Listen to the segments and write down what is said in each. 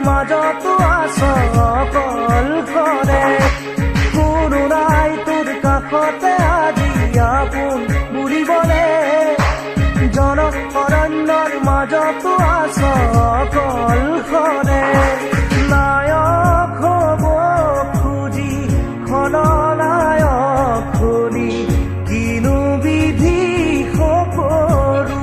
মাজতো আছ অকল কৰে কোনো নাই তোৰ কাষতে আজি আপোন বুলিবলে জন অৰণ্যৰ মাজতো আছ অকল কৰে নায়ক হ'ব খুজি খলনায়ক হলি কিনো বিধি সকলো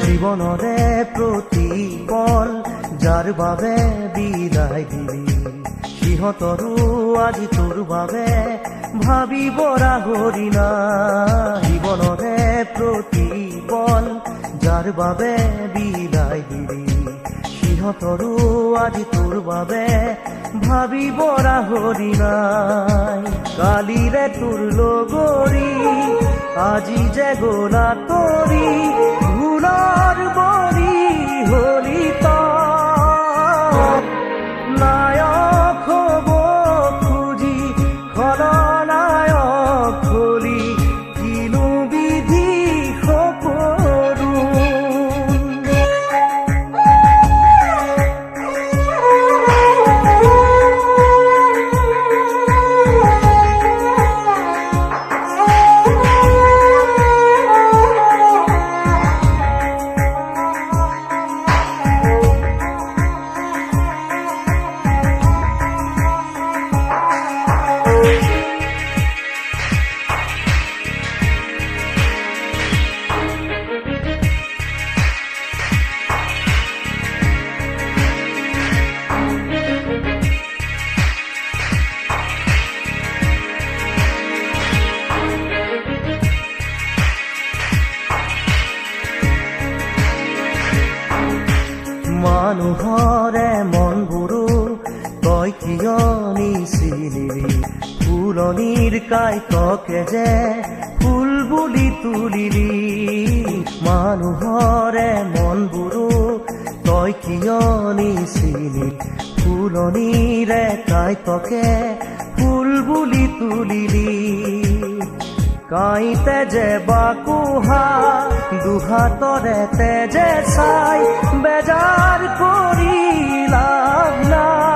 জীৱনৰে প্ৰতিপল যাৰ বাবে বিদায় দিলি সিহঁতৰো আজি তোৰ বাবে ভাবিব ৰাহৰি নাই জীৱনৰে প্ৰতিপল যাৰ বাবে বিদায় দিলি সিহঁতৰো আজি তোৰ বাবে ভাবিব ৰাহৰি নাই কালিৰে তোৰ লগৰী আজি যে গলা তৰি ভুলৰ বৰি হলি নায়ক হ'ব খুজি খলনায়ক হলি কিনো বিধি সকলো মানুহৰে মনবোৰো তই কিয় নিচিলিলি ফুলনিৰ কাইতকে যে ফুল বুলি তুলিলি মানুহৰে মনবোৰো তই কিয় নিচিলি ফুলনিৰে কাইতকে ফুল বুলি তুলিলি কাইতে যে বাকুহা দুহাতৰে তেজে চাই বেজাৰ কৰি লাভ নাই